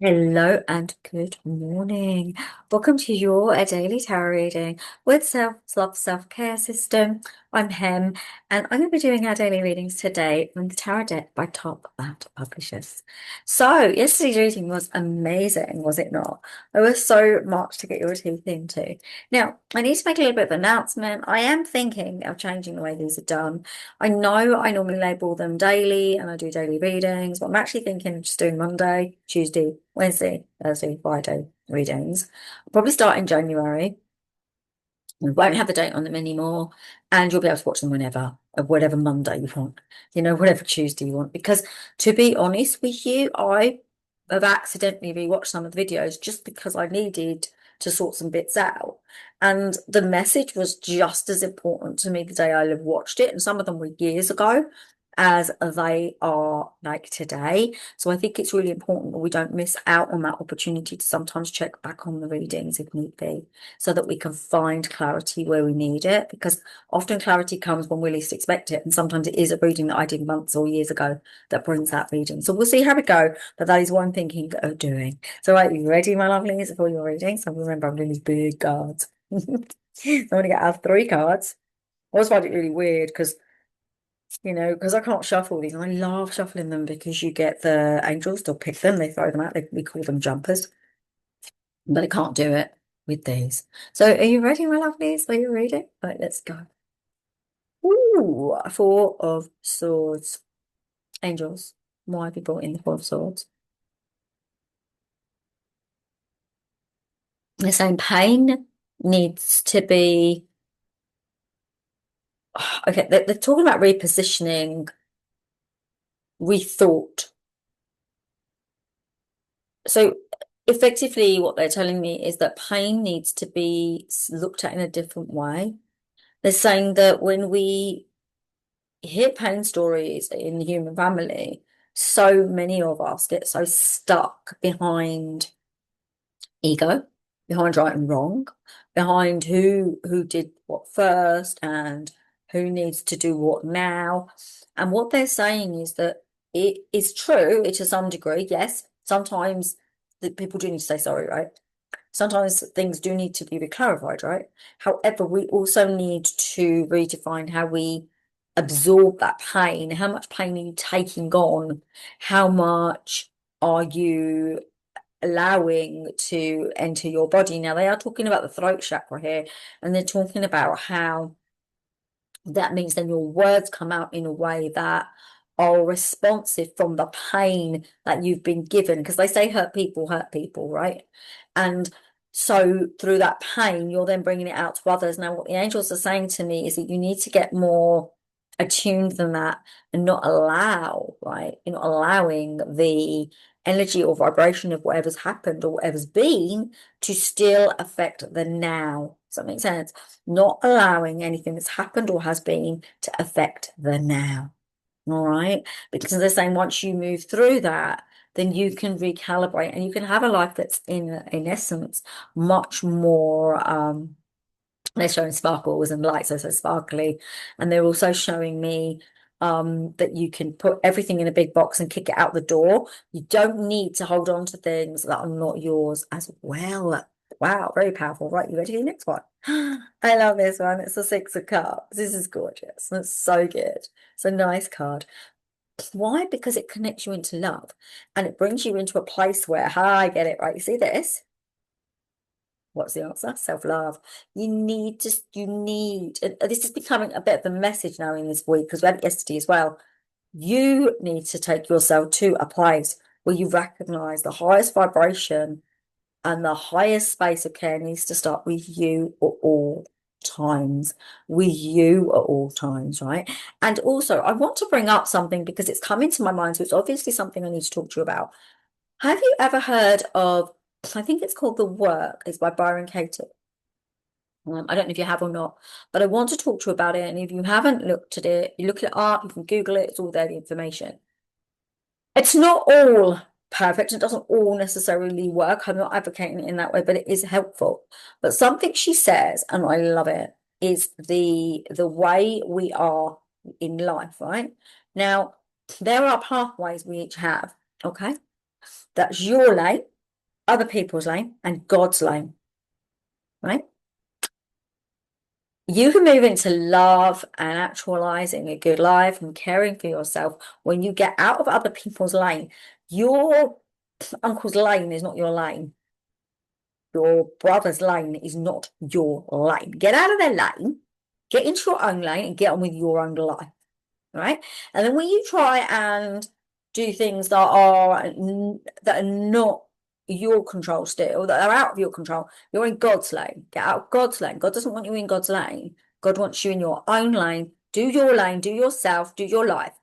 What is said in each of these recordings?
Hello and good morning. Welcome to your A Daily Tarot reading with Self-Love Self-Care System. I'm Hem, and I'm going to be doing our daily readings today from the Tarot deck by Top That Publishers. So, yesterday's reading was amazing, was it not? There was so much to get your teeth into. Now, I need to make a little bit of an announcement. I am thinking of changing the way these are done. I know I normally label them daily and I do daily readings, but I'm actually thinking of just doing Monday, Tuesday, Wednesday, Thursday, Friday readings. I'll probably start in January. We won't have the date on them anymore, and you'll be able to watch them whenever, or whatever Monday you want, whatever Tuesday you want. Because to be honest with you, I have accidentally rewatched some of the videos just because I needed to sort some bits out. And the message was just as important to me the day I watched it, and some of them were years ago, as they are like today. So I think it's really important that we don't miss out on that opportunity to sometimes check back on the readings if need be, so that we can find clarity where we need it, because often clarity comes when we least expect it, and sometimes it is a reading that I did months or years ago that brings that reading. So we'll see how we go, but that is what I'm thinking of doing. So right, you ready, my lovelies, for your reading? So remember, I'm doing these big cards. So I'm going to get out 3 cards. I always find it really weird because I can't shuffle these, and I love shuffling them because you get the angels, they'll pick them, they throw them out, we call them jumpers, but I can't do it with these. So are you ready, my lovelies? Are you ready? Right, let's go. Ooh, 4 of Swords. Angels. Why have you brought in the 4 of Swords? They're saying pain needs to be okay. They're talking about repositioning, rethought. So effectively, what they're telling me is that pain needs to be looked at in a different way. They're saying that when we hear pain stories in the human family, so many of us get so stuck behind ego, behind right and wrong, behind who did what first and who needs to do what now. And what they're saying is that it is true to some degree, yes. Sometimes the people do need to say sorry, right? Sometimes things do need to be clarified, right? However, we also need to redefine how we absorb that pain. How much pain are you taking on? How much are you allowing to enter your body? Now, they are talking about the throat chakra here, and they're talking about how that means then your words come out in a way that are responsive from the pain that you've been given, because they say hurt people, right? And so through that pain, you're then bringing it out to others. Now, what the angels are saying to me is that you need to get more attuned than that and not allow, right? You're not allowing the energy or vibration of whatever's happened or whatever's been to still affect the now. Does that make sense? Not allowing anything that's happened or has been to affect the now. All right. Because they're saying once you move through that, then you can recalibrate and you can have a life that's in essence much more they're showing sparkles and lights are so sparkly. And they're also showing me that you can put everything in a big box and kick it out the door. You don't need to hold on to things that are not yours as well. Wow, very powerful. Right, you ready for the next one? I love this one. It's the 6 of Cups. This is gorgeous. It's so good. It's a nice card. Why? Because it connects you into love and it brings you into a place where, I get it, right? You see this? What's the answer? Self-love. And this is becoming a bit of a message now in this week because we had it yesterday as well. You need to take yourself to a place where you recognize the highest vibration and the highest space of care needs to start with you at all times. With you at all times, right? And also, I want to bring up something because it's come into my mind, so it's obviously something I need to talk to you about. Have you ever heard of, I think it's called The Work, it's by Byron Katie. I don't know if you have or not, but I want to talk to you about it. And if you haven't looked at it, you look it up, you can Google it, it's all there, the information. It's not all perfect. It doesn't all necessarily work. I'm not advocating it in that way, but it is helpful. But something she says, and I love it, is the way we are in life, right? Now, there are pathways we each have, okay? That's your lane, other people's lane, and God's lane, right? You can move into love and actualizing a good life and caring for yourself when you get out of other people's lane. Your uncle's lane is not your lane. Your brother's lane is not your lane. Get out of their lane, get into your own lane, and get on with your own life, right? And then when you try and do things that are not your control still, that are out of your control, you're in God's lane. Get out of God's lane. God doesn't want you in God's lane. God wants you in your own lane. Do your lane, do yourself, do your life.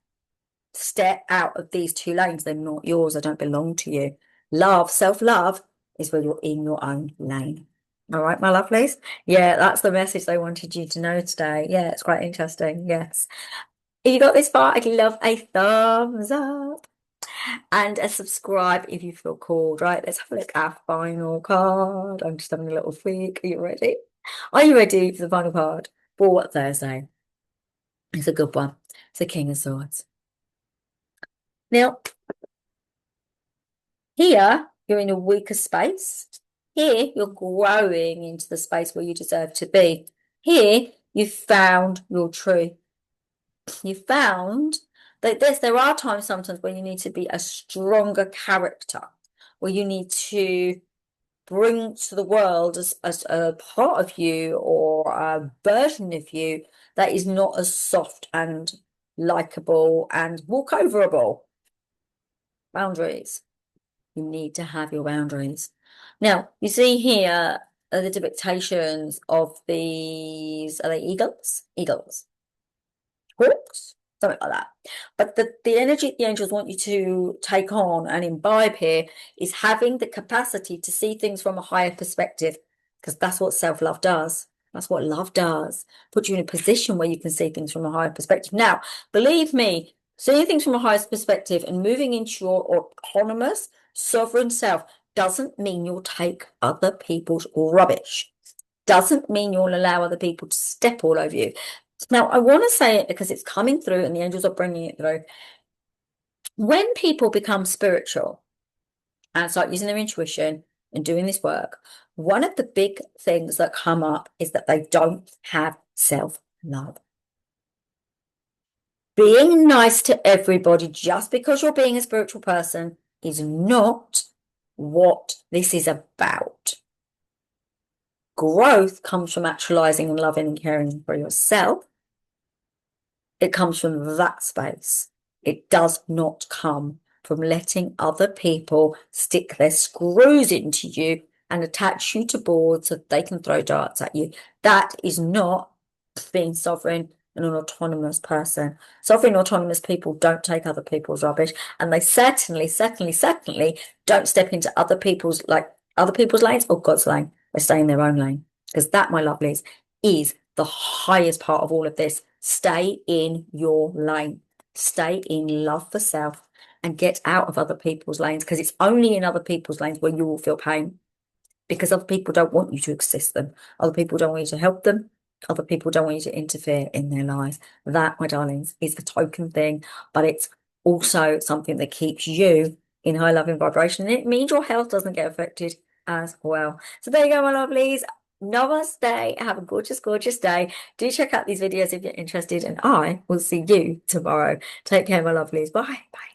Step out of these two lanes. They're not yours. They don't belong to you. Love, self-love is when you're in your own lane. All right, my lovelies. Yeah, that's the message they wanted you to know today. Yeah, it's quite interesting. Yes. If you got this far, I'd love a thumbs up and a subscribe if you feel called. Right, let's have a look at our final card. I'm just having a little think. Are you ready? Are you ready for the final card for Thursday? It's a good one. It's a King of Swords. Now, here, you're in a weaker space. Here, you're growing into the space where you deserve to be. Here, you've found your truth. You found that there are times sometimes where you need to be a stronger character, where you need to bring to the world as a part of you or a version of you that is not as soft and likable and walkoverable. Boundaries. You need to have your boundaries. Now, you see here are the depictions of these, are they eagles? Eagles. Hawks? Something like that. But the energy the angels want you to take on and imbibe here is having the capacity to see things from a higher perspective, because that's what self-love does. That's what love does. Put you in a position where you can see things from a higher perspective. Now, believe me, seeing things from a higher perspective and moving into your autonomous, sovereign self doesn't mean you'll take other people's rubbish. Doesn't mean you'll allow other people to step all over you. Now, I want to say it because it's coming through and the angels are bringing it through. When people become spiritual and start using their intuition and doing this work, one of the big things that come up is that they don't have self-love. Being nice to everybody just because you're being a spiritual person is not what this is about. Growth comes from actualizing and loving and caring for yourself. It comes from that space. It does not come from letting other people stick their screws into you and attach you to boards so they can throw darts at you. That is not being sovereign and an autonomous person. Sovereign, autonomous people don't take other people's rubbish, and they certainly don't step into other people's lanes or God's lane. They stay in their own lane, because that, my lovelies, is the highest part of all of this. Stay in your lane. Stay in love for self and get out of other people's lanes, because it's only in other people's lanes where you will feel pain, because other people don't want you to assist them. Other people don't want you to help them. Other people don't want you to interfere in their lives. That, my darlings, is the token thing, but it's also something that keeps you in high loving vibration. And it means your health doesn't get affected as well. So there you go, my lovelies. Namaste. Have a gorgeous, gorgeous day. Do check out these videos if you're interested, and I will see you tomorrow. Take care, my lovelies. Bye. Bye.